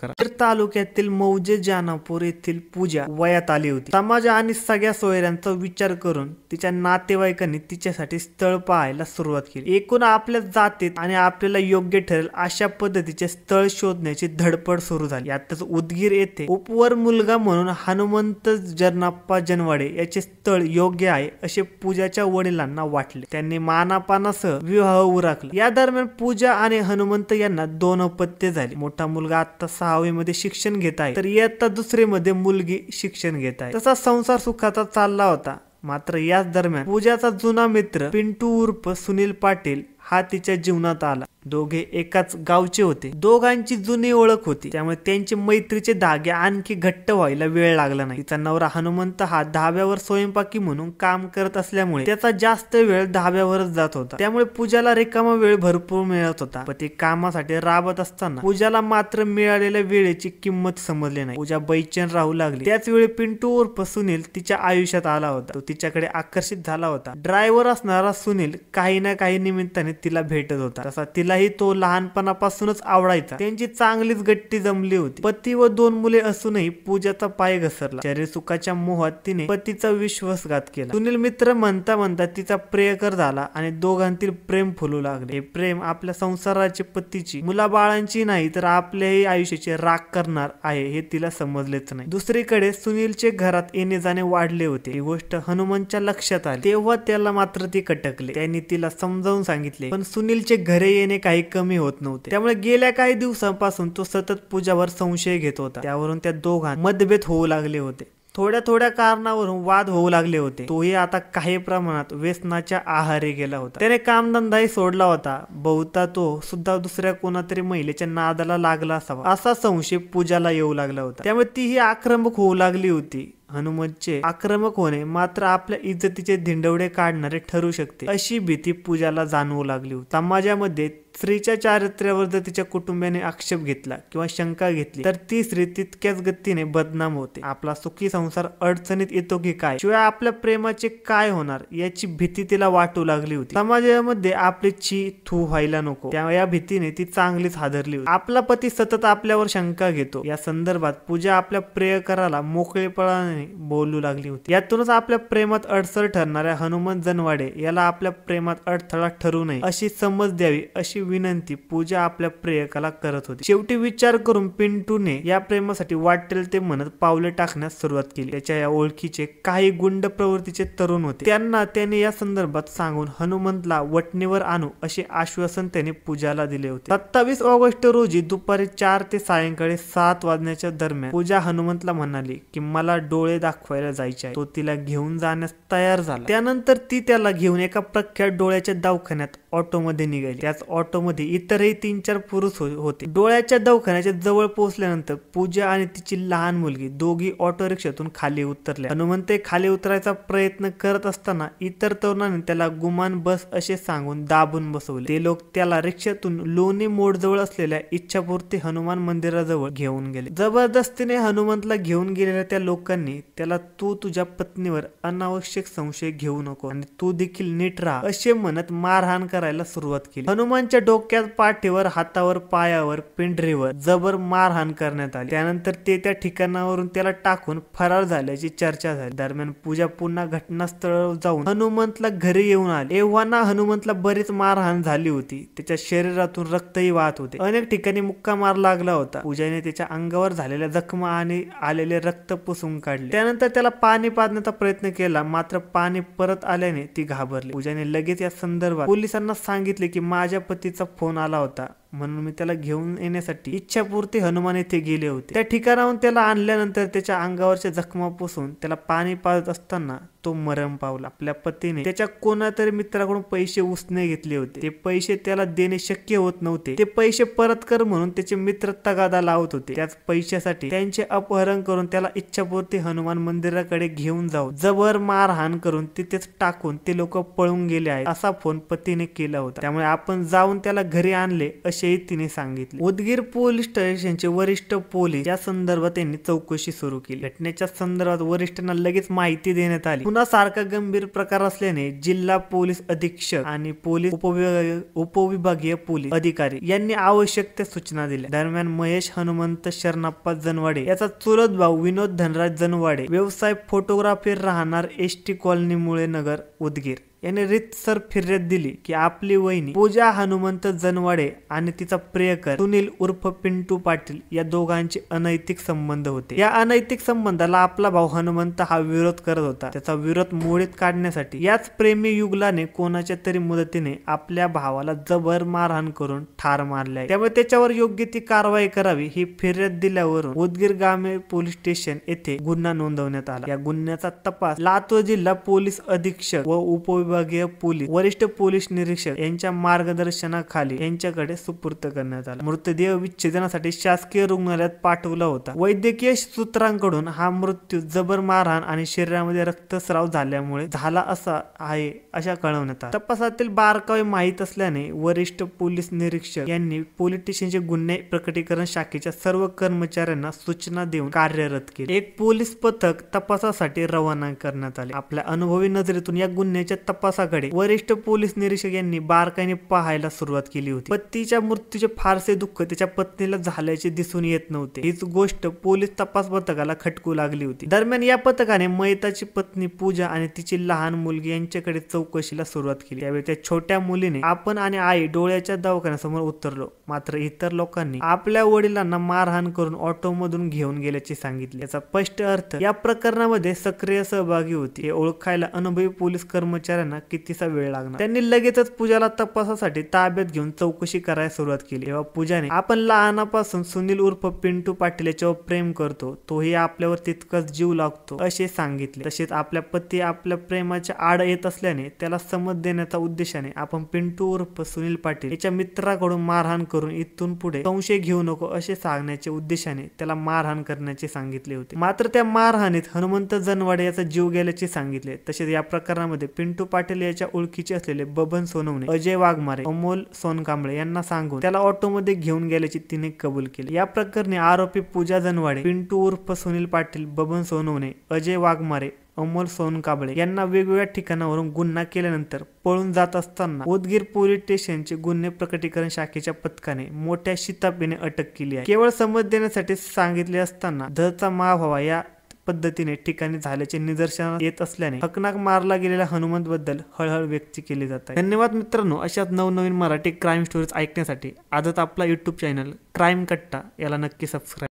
करा। तर तालुक्यातील मौजे जानापूर येथील पूजा वयात आली होती। समाज आणि सगळ्या सोयऱ्यांचा विचार करून तिच्या नातेवाईकांनी तिच्यासाठी स्थळ पाहायला सुरुवात केली। एकूण आपल्या जातीत आणि आपल्याला योग्य ठरेल अशा पद्धतीचे स्थळ शोधण्याची धडपड सुरू झाली। यातच उदगीर येथे उपवर मुलगा म्हणून हनुमंत जनाप्पा जनवाडे याचे स्थळ योग्य आहे असे पूजाच्या वडिलांना वाटले। त्यांनी मानापानासह विवाह उरकला। या दरम्यान पूजा आणि हनुमंत यांना 2 अपत्ये झाली। मोठा मुलगा आता 6वी मध्ये शिक्षण घेत आहे, तर इयत्ता 2री मध्ये मुलगी शिक्षण घेत आहे। तसा संसार सुखाचा चालला होता। मात्र याच दरम्यान पूजाचा जुना मित्र पिंटू उर्फ सुनील पाटील हा तिच्या जीवनात आला। दोघे एकाच गावचे होते, दोघांची जुनी ओळख होती, त्यामुळे त्यांचे मैत्रीचे धागे आणखी घट्ट व्हायला वेळ लागला नाही। तिचा नवरा हनुमंत हा धाब्यावर स्वयंपाकी म्हणून काम करत असल्यामुळे त्याचा जास्त वेळ धाब्यावरच जात होता, त्यामुळे पूजाला रिकामा वेळ भरपूर मिळत होता। पण ती कामासाठी राबत असताना पूजाला मात्र मिळालेल्या वेळेची किंमत समजली नाही। पूजा बेचैन राहू लागली। त्याच वेळी पिंटू उर्फ सुनील तिच्या आयुष्यात आला होता। तो तिच्याकडे आकर्षित झाला होता। ड्रायव्हर असणारा सुनील काही ना काही निमित्ताने तिला भेटत होता, तसा तिलाही तो लहानपणापासूनच आवडायचा। त्यांची चांगलीच गट्टी जमली होती। पती व 2 मुले असूनही पूजाचा पाय घसरला। शरीर सुखाच्या मोहात तिने पतीचा विश्वासघात केला। सुनील मित्र म्हणता म्हणता तिचा प्रियकर झाला आणि दोघांतील प्रेम फुलू लागले। हे प्रेम आपल्या संसाराची, पतीची, मुलाबाळांची नाही तर आपल्याही आयुष्याची राख करणार आहे हे तिला समजलेच नाही। दुसरीकडे सुनीलचे घरात येणे जाणे वाढले होते। ही गोष्ट हनुमंतच्या लक्षात आली, तेव्हा त्याला मात्र ती खटकले। त्यांनी तिला समजावून सांगितले, पण सुनीलचे घरे येणे काही कमी होत नव्हते। त्यामुळे गेल्या काही दिवसांपासून तो सतत पूजावर संशय घेत होता। त्यावरून त्या दोघांत मतभेद होऊ लागले होते। थोड्या थोड्या कारणावरून वाद होऊ लागले होते। तोही आता काही प्रमाणात व्यसनाच्या आहारी गेला होता। त्याने कामधंदाही सोडला होता। बहुता तो सुद्धा दुसऱ्या कोणातरी महिलेच्या नादाला लागला असावा असा संशय पूजाला येऊ लागला होता। त्यामुळे तीही आक्रमक होऊ लागली होती। हनुमंतचे आक्रमक होणे मात्र आपल्या इज्जतीचे धिंडवडे काढणारे ठरू शकते अशी भीती पूजाला जाणवू लागली होती। समाजामध्ये स्त्रीच्या चारित्र्यावर जर तिच्या कुटुंबियाने आक्षेप घेतला किंवा शंका घेतली तर ती स्त्री तितक्याच गतीने बदनाम होते। आपला सुखी संसार अडचणीत येतो की काय, शिवाय आपल्या प्रेमाचे काय होणार याची भीती तिला वाटू लागली होती। समाजामध्ये आपली छी थू व्हायला नको, त्यामुळे या भीतीने ती चांगलीच हादरली होती। आपला पती सतत आपल्यावर शंका घेतो या संदर्भात पूजा आपल्या प्रियकराला मोकळेपणाने बोलू लागली होती। यातूनच आपल्या प्रेमात अडसर ठरणाऱ्या हनुमंत जनवाडे याला आपल्या प्रेमात अडथळा ठरू नये अशी समज द्यावी अशी विनंती पूजा आपल्या प्रियकाला करत होती। शेवटी विचार करून पिंटूने या प्रेमासाठी वाटेल ते म्हणत पावले टाकण्यास सुरुवात केली। त्याच्या या ओळखीचे काही गुंड प्रवृत्तीचे तरुण होते, त्यांना त्याने या संदर्भात सांगून हनुमंतला वटणीवर आणू असे आश्वासन त्याने पूजाला दिले होते। 27 ऑगस्ट रोजी दुपारी 4 ते सायंकाळी 7 वाजण्याच्या दरम्यान पूजा हनुमंतला म्हणाली की मला डोळे दाखवायला जायचे आहे। तो तिला घेऊन जाण्यास तयार झाला। त्यानंतर ती त्याला घेऊन एका प्रख्यात डोळ्याच्या दवाखान्यात ऑटोमध्ये निघाली। त्याच ऑटोमध्ये इतरही 3-4 पुरुष होते। डोळ्याच्या दवाखान्याच्या जवळ पोहोचल्यानंतर पूजा आणि तिची लहान मुलगी दोघी ऑटो रिक्षातून खाली उतरल्या। हनुमंत खाली उतरायचा प्रयत्न करत असताना इतर तरुणांनी त्याला गुमान बस असे सांगून दाबून बसवले। ते लोक त्याला रिक्षातून लोणी मोड जवळ असलेल्या इच्छापूर्ती हनुमान मंदिराजवळ घेऊन गेले। जबरदस्तीने हनुमंतला घेऊन गेलेल्या त्या लोकांनी त्याला तू तुझ्या पत्नीवर अनावश्यक संशय घेऊ नको आणि तू देखील नीट राहा असे म्हणत मारहाण करायला सुरुवात केली। हनुमानच्या डोक्यात, पाठीवर, हातावर, पायावर, पिंढरीवर जबर मारहाण करण्यात आली। त्यानंतर ते त्या ठिकाणावरून त्याला टाकून फरार झाल्याची चर्चा झाली। दरम्यान पूजा पुन्हा घटनास्थळावर जाऊन हनुमंतला घरी येऊन आली। एव्हाना हनुमंतला बरीच मारहाण झाली होती। त्याच्या शरीरातून रक्तही वाहत होते। अनेक ठिकाणी मुक्का मार लागला होता। पूजाने त्याच्या अंगावर झालेल्या जखमा आणि आलेले रक्त पुसून काढले। त्यानंतर त्याला पाणी पाजण्याचा प्रयत्न केला, मात्र पाणी परत आल्याने ती घाबरली। पूजाने लगेच या संदर्भात पोलिसांना सांगितले की माझ्या पतीचा फोन आला होता म्हणून मी त्याला घेऊन येण्यासाठी इच्छापूर्ती हनुमान येथे गेले होते। त्या ठिकाणाहून त्याला आणल्यानंतर त्याच्या अंगावरच्या जखमा पुसून त्याला पाणी पाजत असताना तो मरण पावला। आपल्या पतीने त्याच्या कोणातरी मित्राकडून पैसे उसने घेतले होते। ते पैसे त्याला देणे शक्य होत नव्हते। ते पैसे परत कर म्हणून त्याचे मित्र तगादा लावत होते। त्याच पैशासाठी त्यांचे अपहरण करून त्याला इच्छापूर्ती हनुमान मंदिराकडे घेऊन जाऊन जबर मारहाण करून तिथेच टाकून ते लोक पळून गेले आहेत असा फोन पतीने केला होता। त्यामुळे आपण जाऊन त्याला घरी आणले अशी असेही तिने सांगितले। उदगीर पोलीस स्टेशनचे वरिष्ठ पोलीस या संदर्भात त्यांनी चौकशी सुरू केली। घटनेच्या संदर्भात वरिष्ठांना लगेच माहिती देण्यात आली। पुन्हा सारखा गंभीर प्रकार असल्याने जिल्हा पोलीस अधीक्षक आणि पोलीस उपविभागीय पोलीस अधिकारी यांनी आवश्यक त्या सूचना दिल्या। दरम्यान महेश हनुमंत शरणप्पा जनवाडे याचा चुलत भाऊ विनोद धनराज जनवाडे, व्यवसाय फोटोग्राफी, राहणार एसटी कॉलनी मुळे नगर, उदगीर, याने रीतसर फिर्याद दिली की आपली वहिनी पूजा हनुमंत जनवाडे आणि तिचा प्रियकर सुनील उर्फ पिंटू पाटील या दोघांचे अनैतिक संबंध होते। या अनैतिक संबंधाला आपला भाऊ हनुमंत हा विरोध करत होता। त्याचा विरोध मोडीत काढण्यासाठी याच प्रेमी युगलाने कोणाच्या तरी मदतीने आपल्या भावाला जबर मारहाण करून ठार मारले आहे। त्यामुळे त्याच्यावर योग्य ती कारवाई करावी ही फिर्याद दिल्यावरून उदगीर ग्रामीण पोलीस स्टेशन येथे गुन्हा नोंदवण्यात आला। या गुन्ह्याचा तपास लातूर जिल्हा पोलीस अधीक्षक व उपविभागीय पोलीस वरिष्ठ पोलीस निरीक्षक यांच्या मार्गदर्शनाखाली यांच्याकडे सुपूर्द करण्यात आला। मृतदेह विच्छेदनासाठी शासकीय रुग्णालयात पाठवला होता। वैद्यकीय सूत्रांकडून हा मृत्यू जबर मारहाण आणि शरीरामध्ये रक्तस्राव झाल्यामुळे झाला असा आहे अशा कळवण्यात आले। तपासातील बारकावे माहीत असल्याने वरिष्ठ पोलीस निरीक्षक यांनी पोलीस स्टेशनचे गुन्हे प्रकटीकरण शाखेच्या सर्व कर्मचाऱ्यांना सूचना देऊन कार्यरत केले। एक पोलीस पथक तपासासाठी रवाना करण्यात आले। आपल्या अनुभवी नजरेतून या गुन्ह्याच्या तपासाकडे वरिष्ठ पोलीस निरीक्षक यांनी बारकाईने पाहायला सुरुवात केली होती। पतीच्या मृत्यूचे फारसे दुःख त्याच्या पत्नीला झाल्याचे दिसून येत नव्हते। हीच गोष्ट पोलीस तपास पथकाला खटकू लागली होती। दरम्यान या पथकाने मयताची पत्नी पूजा आणि तिची लहान मुलगी यांच्याकडे चौकशीला सुरुवात केली। त्यावेळी त्या छोट्या मुलीने आपण आणि आई डोळ्याच्या दवाखान्यासमोर उतरलो, मात्र इतर लोकांनी आपल्या वडिलांना मारहाण करून ऑटोमधून घेऊन गेल्याचे सांगितले। याचा स्पष्ट अर्थ या प्रकरणामध्ये सक्रिय सहभागी होती। हे ओळखायला अनुभवी पोलीस कर्मचाऱ्यांना कितीसा वेळ लागणार। त्यांनी लगेचच पूजाला तपासासाठी ताब्यात घेऊन चौकशी करायला सुरुवात केली। तेव्हा पूजाने आपण लहानापासून सुनील उर्फ पिंटू पाटील याच्यावर प्रेम करतो, तोही आपल्यावर तितकाच जीव लागतो असे सांगितले। तसेच आपल्या पती आपल्या प्रेमाच्या आड येत असल्याने त्याला समज देण्याच्या उद्देशाने आपण पिंटू उर्फ सुनील पाटील याच्या मित्राकडून मारहाण करून इथून पुढे संशय घेऊ नको असे सांगण्याच्या उद्देशाने त्याला मारहाण करण्याचे सांगितले होते। मात्र त्या मारहाणीत हनुमंत जनवाडे याचा जीव गेल्याचे सांगितले। तसेच या प्रकरणामध्ये पिंटू पाटील याच्या ओळखीचे असलेले बबन सोनवणे, अजय वाघमारे, अमोल सोनकांबळे यांना सांगून त्याला ऑटोमध्ये घेऊन गेल्याचे तिने कबूल केले। या प्रकरणी आरोपी पूजा जनवाडे, पिंटू उर्फ सुनील पाटील, बबन सोनवणे, अजय वाघमारे, अमोल सोनकांबळे यांना वेगवेगळ्या ठिकाणावरून गुन्हा केल्यानंतर पळून जात असताना उदगीर पोलीस स्टेशनचे गुन्हे प्रकटीकरण शाखेच्या पथकाने मोठ्या शिताफीने अटक केली आहे। केवळ समज देण्यासाठी सांगितले असताना धचा माव व्हावा या पद्धतीने ठिकाणी झाल्याचे निदर्शनास येत असल्याने हकनाक मारला गेलेल्या हनुमंत बद्दल हळहळ व्यक्त केली जात आहे। धन्यवाद मित्रांनो, अशाच नवनवीन मराठी क्राईम स्टोरीज ऐकण्यासाठी आजच आपला YouTube चॅनल क्राईम कट्टा याला नक्की सबस्क्राईब